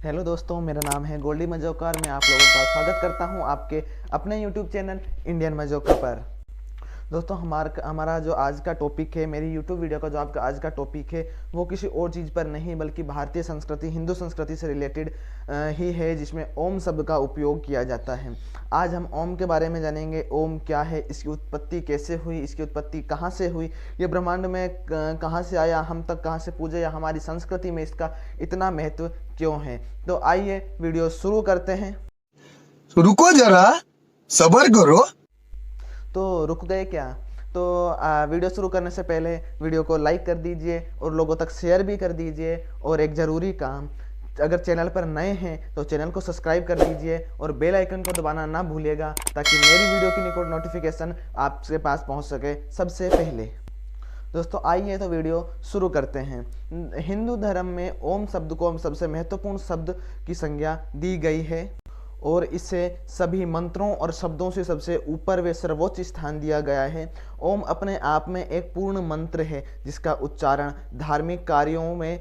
Hello दोस्तों, मेरा नाम है गोल्डी मजोकर। मैं आप लोगों का स्वागत करता हूं आपके अपने यूट्यूब चैनल इंडियन मजोकर पर। दोस्तों, हमारा जो आज का टॉपिक है, मेरी यूट्यूब वीडियो का जो आपका आज का टॉपिक है, वो किसी और चीज़ पर नहीं बल्कि भारतीय संस्कृति, हिंदू संस्कृति से रिलेटेड ही है, जिसमें ओम शब्द का उपयोग किया जाता है। आज हम ओम के बारे में जानेंगे। ओम क्या है, इसकी उत्पत्ति कैसे हुई, इसकी उत्पत्ति कहाँ से हुई, ये ब्रह्मांड में कहाँ से आया, हम तक कहाँ से पूजे, या हमारी संस्कृति में इसका इतना महत्व क्यों है। तो आइए वीडियो शुरू करते हैं। रुको जरा, सबर करो। तो रुक गए क्या? तो वीडियो शुरू करने से पहले वीडियो को लाइक कर दीजिए और लोगों तक शेयर भी कर दीजिए। और एक ज़रूरी काम, अगर चैनल पर नए हैं तो चैनल को सब्सक्राइब कर दीजिए और बेल आइकन को दबाना ना भूलिएगा, ताकि मेरी वीडियो की नोटिफिकेशन आपके पास पहुंच सके सबसे पहले। दोस्तों, आइए तो वीडियो शुरू करते हैं। हिंदू धर्म में ओम शब्द को सबसे महत्वपूर्ण शब्द की संज्ञा दी गई है और इसे सभी मंत्रों और शब्दों से सबसे ऊपर व सर्वोच्च स्थान दिया गया है। ओम अपने आप में एक पूर्ण मंत्र है, जिसका उच्चारण धार्मिक कार्यों में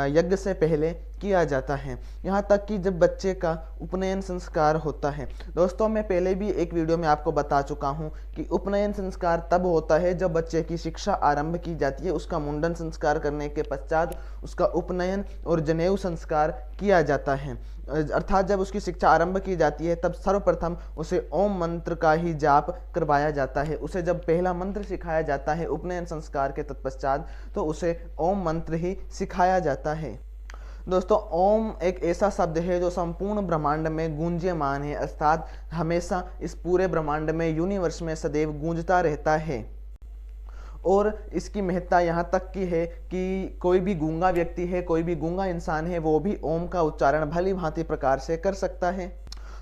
यज्ञ से पहले किया जाता है, यहाँ तक कि जब बच्चे का उपनयन संस्कार होता है। दोस्तों, मैं पहले भी एक वीडियो में आपको बता चुका हूँ कि उपनयन संस्कार तब होता है जब बच्चे की शिक्षा आरंभ की जाती है। उसका मुंडन संस्कार करने के पश्चात उसका उपनयन और जनेऊ संस्कार किया जाता है, अर्थात जब उसकी शिक्षा आरंभ की जाती है तब सर्वप्रथम उसे ओम मंत्र का ही जाप करवाया जाता है। उसे जब पहला मंत्र सिखाया जाता है उपनयन संस्कार के तत्पश्चात, तो उसे ओम मंत्र ही सिखाया जाता है। दोस्तों, ओम एक ऐसा शब्द है जो संपूर्ण ब्रह्मांड में गूंजयमान है, अर्थात हमेशा इस पूरे ब्रह्मांड में, यूनिवर्स में सदैव गूंजता रहता है। और इसकी महत्ता यहाँ तक की है कि कोई भी गूंगा व्यक्ति है, कोई भी गूंगा इंसान है, वो भी ओम का उच्चारण भली भांति प्रकार से कर सकता है।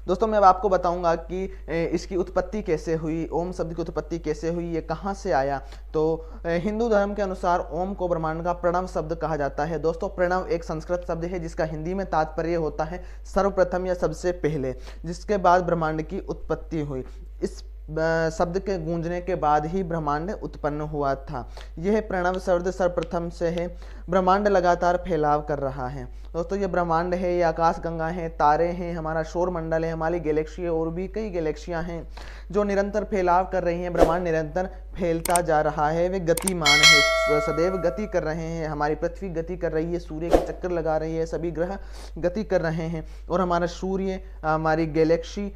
दोस्तों, मैं अब आपको बताऊंगा कि इसकी उत्पत्ति कैसे हुई, ओम शब्द की उत्पत्ति कैसे हुई, ये कहाँ से आया। तो हिंदू धर्म के अनुसार ओम को ब्रह्मांड का प्रणव शब्द कहा जाता है। दोस्तों, प्रणव एक संस्कृत शब्द है जिसका हिंदी में तात्पर्य होता है सर्वप्रथम या सबसे पहले, जिसके बाद ब्रह्मांड की उत्पत्ति हुई। इस शब्द के गूंजने के बाद ही ब्रह्मांड उत्पन्न हुआ था। यह प्रणव शब्द सर्वप्रथम से है। ब्रह्मांड लगातार फैलाव कर रहा है। दोस्तों, ये ब्रह्मांड है, ये आकाश गंगा है, तारे हैं, हमारा सौर मंडल है, हमारी गैलेक्सी है, और भी कई गैलेक्सियां हैं जो निरंतर फैलाव कर रही हैं। ब्रह्मांड निरंतर फैलता जा रहा है, वे गतिमान है, सदैव गति कर रहे हैं। हमारी पृथ्वी गति कर रही है, सूर्य के चक्कर लगा रही है, सभी ग्रह गति कर रहे हैं। और हमारा सूर्य, हमारी गैलेक्सी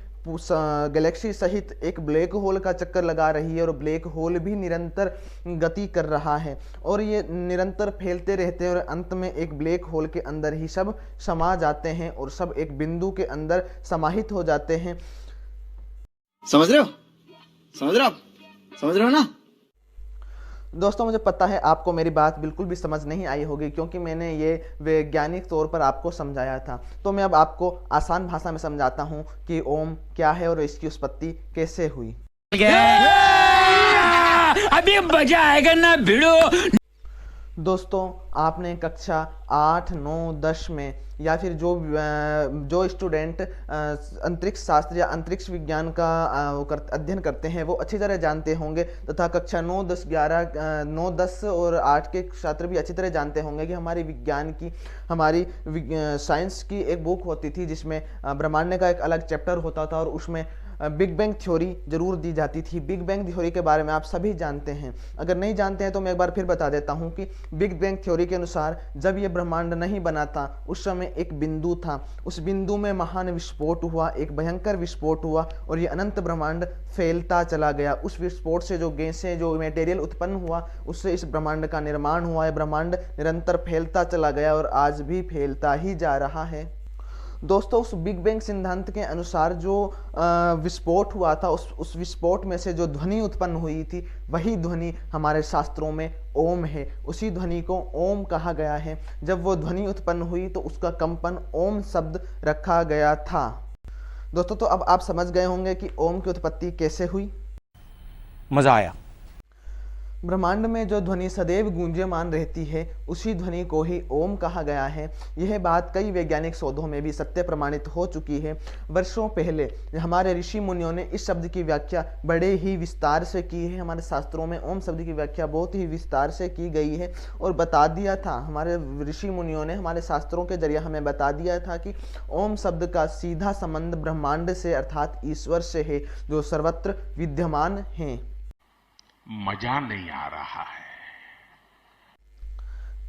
सहित एक ब्लैक होल का चक्कर लगा रही है, और ब्लैक होल भी निरंतर गति कर रहा है, और ये निरंतर फैलते रहते हैं, और अंत में एक ब्लैक होल के अंदर ही सब समा जाते हैं और सब एक बिंदु के अंदर समाहित हो जाते हैं। समझ रहे हो? समझ रहे हो? समझ रहे हो ना? दोस्तों, मुझे पता है आपको मेरी बात बिल्कुल भी समझ नहीं आई होगी, क्योंकि मैंने ये वैज्ञानिक तौर पर आपको समझाया था। तो मैं अब आपको आसान भाषा में समझाता हूँ कि ओम क्या है और इसकी उत्पत्ति कैसे हुई। अभी मजा आएगा ना भिड़ो। दोस्तों, आपने कक्षा 8, 9, 10 में, या फिर जो स्टूडेंट अंतरिक्ष शास्त्र या अंतरिक्ष विज्ञान का अध्ययन करते हैं, वो अच्छी तरह जानते होंगे, तथा कक्षा 9, 10, 11, 9, 10 और 8 के छात्र भी अच्छी तरह जानते होंगे कि हमारी साइंस की एक बुक होती थी, जिसमें ब्रह्मांड का एक अलग चैप्टर होता था, और उसमें बिग बैंग थ्योरी जरूर दी जाती थी। बिग बैंग थ्योरी के बारे में आप सभी जानते हैं। अगर नहीं जानते हैं तो मैं एक बार फिर बता देता हूं कि बिग बैंग थ्योरी के अनुसार जब ये ब्रह्मांड नहीं बना था, उस समय एक बिंदु था। उस बिंदु में महान विस्फोट हुआ, एक भयंकर विस्फोट हुआ, और ये अनंत ब्रह्मांड फैलता चला गया। उस विस्फोट से जो गैसें, जो मटेरियल उत्पन्न हुआ, उससे इस ब्रह्मांड का निर्माण हुआ है। ब्रह्मांड निरंतर फैलता चला गया और आज भी फैलता ही जा रहा है। दोस्तों, उस बिग बैंग सिद्धांत के अनुसार जो विस्फोट हुआ था, उस विस्फोट में से जो ध्वनि उत्पन्न हुई थी, वही ध्वनि हमारे शास्त्रों में ओम है। उसी ध्वनि को ओम कहा गया है। जब वो ध्वनि उत्पन्न हुई तो उसका कंपन ओम शब्द रखा गया था। दोस्तों, तो अब आप समझ गए होंगे कि ओम की उत्पत्ति कैसे हुई। मजा आया। ब्रह्मांड में जो ध्वनि सदैव गूंजयमान रहती है उसी ध्वनि को ही ओम कहा गया है। यह बात कई वैज्ञानिक शोधों में भी सत्य प्रमाणित हो चुकी है। वर्षों पहले हमारे ऋषि मुनियों ने इस शब्द की व्याख्या बड़े ही विस्तार से की है। हमारे शास्त्रों में ओम शब्द की व्याख्या बहुत ही विस्तार से की गई है और बता दिया था, हमारे ऋषि मुनियों ने हमारे शास्त्रों के जरिए हमें बता दिया था कि ओम शब्द का सीधा संबंध ब्रह्मांड से अर्थात ईश्वर से है, जो सर्वत्र विद्यमान हैं। मजा नहीं आ रहा है।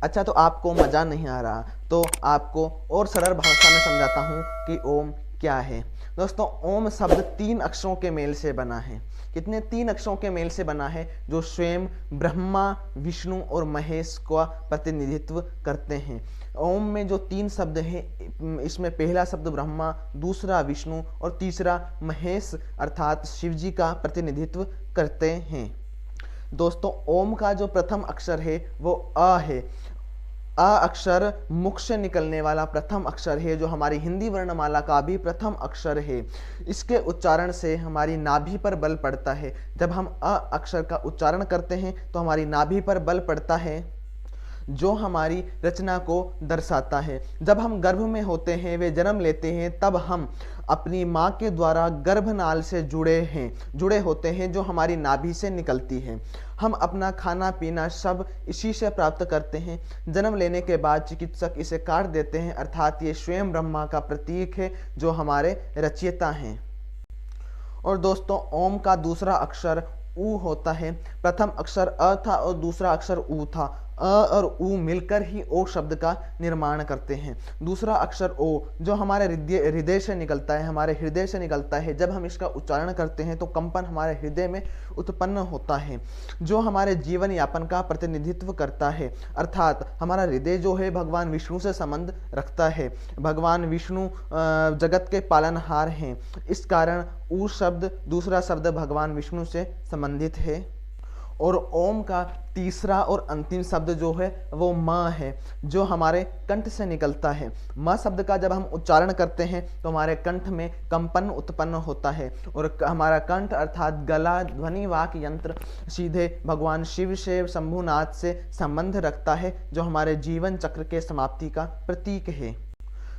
अच्छा, तो आपको मजा नहीं आ रहा तो आपको और सरल भाषा में समझाता हूं कि ओम क्या है। दोस्तों, ओम शब्द 3 अक्षरों के मेल से बना है। कितने? 3 अक्षरों के मेल से बना है, जो स्वयं ब्रह्मा, विष्णु और महेश का प्रतिनिधित्व करते हैं। ओम में जो 3 शब्द हैं, इसमें पहला शब्द ब्रह्मा, दूसरा विष्णु और तीसरा महेश अर्थात शिव जी का प्रतिनिधित्व करते हैं। दोस्तों, ओम का जो प्रथम अक्षर है वो अ है। अ अक्षर मुख से निकलने वाला प्रथम अक्षर है, जो हमारी हिंदी वर्णमाला का भी प्रथम अक्षर है। इसके उच्चारण से हमारी नाभि पर बल पड़ता है। जब हम अ अक्षर का उच्चारण करते हैं तो हमारी नाभि पर बल पड़ता है, जो हमारी रचना को दर्शाता है। जब हम गर्भ में होते हैं, वे जन्म लेते हैं, तब हम अपनी माँ के द्वारा गर्भनाल से जुड़े होते हैं, जो हमारी नाभि से निकलती है। हम अपना खाना पीना सब इसी से प्राप्त करते हैं। जन्म लेने के बाद चिकित्सक इसे काट देते हैं, अर्थात ये स्वयं ब्रह्मा का प्रतीक है, जो हमारे रचयिता हैं। और दोस्तों, ओम का दूसरा अक्षर ऊ होता है। प्रथम अक्षर अ था और दूसरा अक्षर ऊ था। अ और ऊ मिलकर ही ओ शब्द का निर्माण करते हैं। दूसरा अक्षर ओ, जो हमारे हृदय से निकलता है, हमारे हृदय से निकलता है। जब हम इसका उच्चारण करते हैं तो कंपन हमारे हृदय में उत्पन्न होता है, जो हमारे जीवन यापन का प्रतिनिधित्व करता है। अर्थात हमारा हृदय जो है भगवान विष्णु से संबंध रखता है। भगवान विष्णु जगत के पालनहार हैं। इस कारण ऊ शब्द, दूसरा शब्द भगवान विष्णु से संबंधित है। और ओम का तीसरा और अंतिम शब्द जो है वो म है, जो हमारे कंठ से निकलता है। म शब्द का जब हम उच्चारण करते हैं तो हमारे कंठ में कंपन उत्पन्न होता है, और हमारा कंठ अर्थात गला, ध्वनि वाक यंत्र सीधे भगवान शिव से, शंभुनाथ से संबंध रखता है, जो हमारे जीवन चक्र के समाप्ति का प्रतीक है।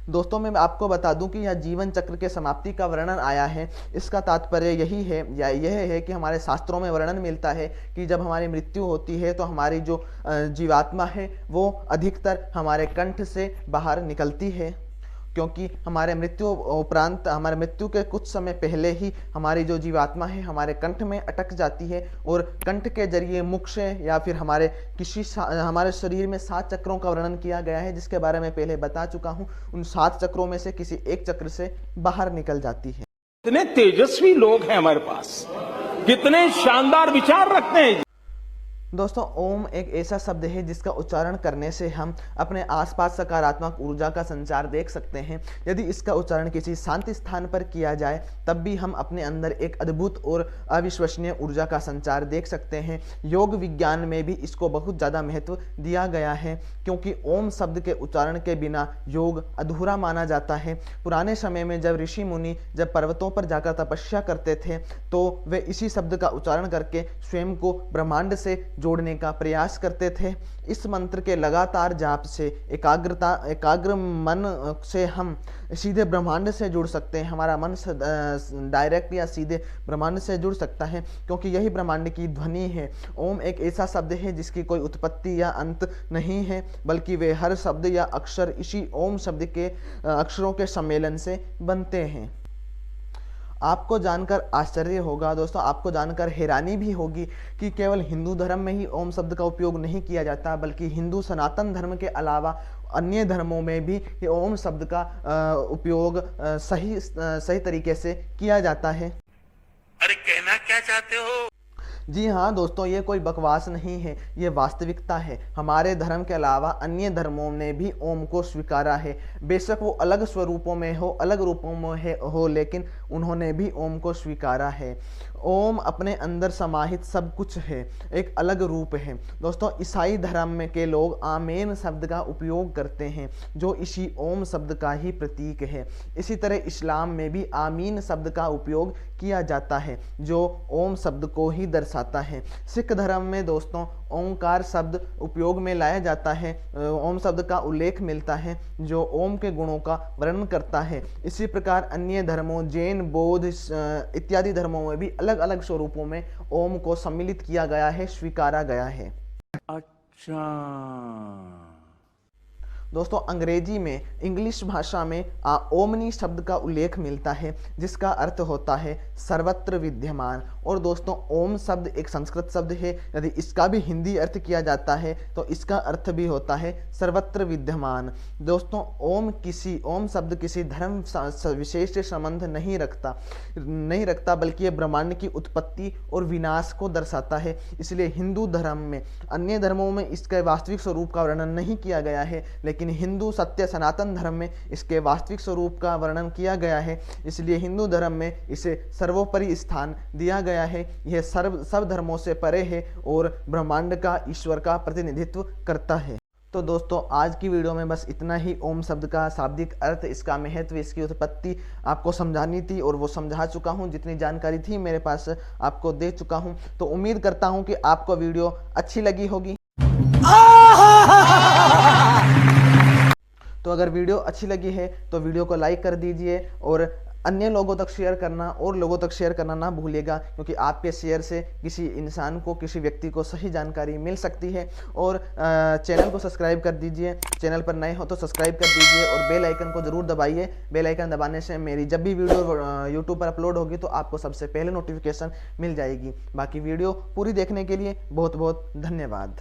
दोस्तों, मैं आपको बता दूं कि यह जीवन चक्र के समाप्ति का वर्णन आया है। इसका तात्पर्य यही है या यह है कि हमारे शास्त्रों में वर्णन मिलता है कि जब हमारी मृत्यु होती है तो हमारी जो जीवात्मा है वो अधिकतर हमारे कंठ से बाहर निकलती है, क्योंकि हमारे मृत्यु उपरांत, हमारे मृत्यु के कुछ समय पहले ही हमारी जो जीवात्मा है हमारे कंठ में अटक जाती है, और कंठ के जरिए मुख से या फिर हमारे शरीर में 7 चक्रों का वर्णन किया गया है, जिसके बारे में पहले बता चुका हूं। उन 7 चक्रों में से किसी एक चक्र से बाहर निकल जाती है। कितने तेजस्वी लोग हैं हमारे पास, कितने शानदार विचार रखते हैं। दोस्तों, ओम एक ऐसा शब्द है जिसका उच्चारण करने से हम अपने आसपास सकारात्मक ऊर्जा का संचार देख सकते हैं। यदि इसका उच्चारण किसी शांत स्थान पर किया जाए तब भी हम अपने अंदर एक अद्भुत और अविश्वसनीय ऊर्जा का संचार देख सकते हैं। योग विज्ञान में भी इसको बहुत ज़्यादा महत्व दिया गया है, क्योंकि ओम शब्द के उच्चारण के बिना योग अधूरा माना जाता है। पुराने समय में जब ऋषि मुनि जब पर्वतों पर जाकर तपस्या करते थे तो वे इसी शब्द का उच्चारण करके स्वयं को ब्रह्मांड से जोड़ने का प्रयास करते थे। इस मंत्र के लगातार जाप से एकाग्र मन से हम सीधे ब्रह्मांड से जुड़ सकते हैं। हमारा मन डायरेक्ट या सीधे ब्रह्मांड से जुड़ सकता है, क्योंकि यही ब्रह्मांड की ध्वनि है। ओम एक ऐसा शब्द है जिसकी कोई उत्पत्ति या अंत नहीं है, बल्कि वे हर शब्द या अक्षर इसी ओम शब्द के अक्षरों के सम्मेलन से बनते हैं। आपको जानकर आश्चर्य होगा दोस्तों, आपको जानकर हैरानी भी होगी कि केवल हिंदू धर्म में ही ओम शब्द का उपयोग नहीं किया जाता, बल्कि हिंदू सनातन धर्म के अलावा अन्य धर्मों में भी ये ओम शब्द का उपयोग सही तरीके से किया जाता है। अरे कहना क्या चाहते हो? जी हाँ दोस्तों, ये कोई बकवास नहीं है, ये वास्तविकता है। हमारे धर्म के अलावा अन्य धर्मों ने भी ओम को स्वीकारा है। बेशक वो अलग स्वरूपों में हो, अलग रूपों में हो, लेकिन उन्होंने भी ओम को स्वीकारा है। ओम अपने अंदर समाहित सब कुछ है, एक अलग रूप है। दोस्तों, ईसाई धर्म में के लोग आमीन शब्द का उपयोग करते हैं, जो इसी ओम शब्द का ही प्रतीक है। इसी तरह इस्लाम में भी आमीन शब्द का उपयोग किया जाता है, जो ओम शब्द को ही दर्शाता दर्शाता है। सिख धर्म में दोस्तों ओंकार शब्द उपयोग में लाया जाता है, ओम शब्द का उल्लेख मिलता है जो ओम के गुणों का वर्णन करता है। इसी प्रकार अन्य धर्मों जैन, बौद्ध इत्यादि धर्मों में भी अलग अलग स्वरूपों में ओम को सम्मिलित किया गया है, स्वीकारा गया है। अच्छा दोस्तों अंग्रेजी में, इंग्लिश भाषा में ओमनी शब्द का उल्लेख मिलता है जिसका अर्थ होता है सर्वत्र विद्यमान। और दोस्तों ओम शब्द एक संस्कृत शब्द है, यदि इसका भी हिंदी अर्थ किया जाता है तो इसका अर्थ भी होता है सर्वत्र विद्यमान। दोस्तों ओम शब्द किसी धर्म विशेष से संबंध नहीं रखता बल्कि ये ब्रह्मांड की उत्पत्ति और विनाश को दर्शाता है। इसलिए हिंदू धर्म में, अन्य धर्मों में इसके वास्तविक स्वरूप का वर्णन नहीं किया गया है, लेकिन हिंदू सत्य सनातन धर्म में इसके वास्तविक स्वरूप का वर्णन किया गया है। इसलिए हिंदू धर्म में इसे सर्वोपरि स्थान दिया गया है। यह सब धर्मों से परे है और ब्रह्मांड का, ईश्वर का प्रतिनिधित्व करता है। तो दोस्तों आज की वीडियो में बस इतना ही। ओम शब्द का शाब्दिक अर्थ, इसका महत्व, इसकी उत्पत्ति आपको समझानी थी और वो समझा चुका हूँ। जितनी जानकारी थी मेरे पास आपको दे चुका हूँ। तो उम्मीद करता हूँ कि आपको वीडियो अच्छी लगी होगी। तो अगर वीडियो अच्छी लगी है तो वीडियो को लाइक कर दीजिए और अन्य लोगों तक शेयर करना और लोगों तक शेयर करना ना भूलिएगा, क्योंकि आपके शेयर से किसी इंसान को, किसी व्यक्ति को सही जानकारी मिल सकती है। और चैनल को सब्सक्राइब कर दीजिए, चैनल पर नए हो तो सब्सक्राइब कर दीजिए और बेल आइकन को ज़रूर दबाइए। बेल आइकन दबाने से मेरी जब भी वीडियो यूट्यूब पर अपलोड होगी तो आपको सबसे पहले नोटिफिकेशन मिल जाएगी। बाकी वीडियो पूरी देखने के लिए बहुत बहुत धन्यवाद।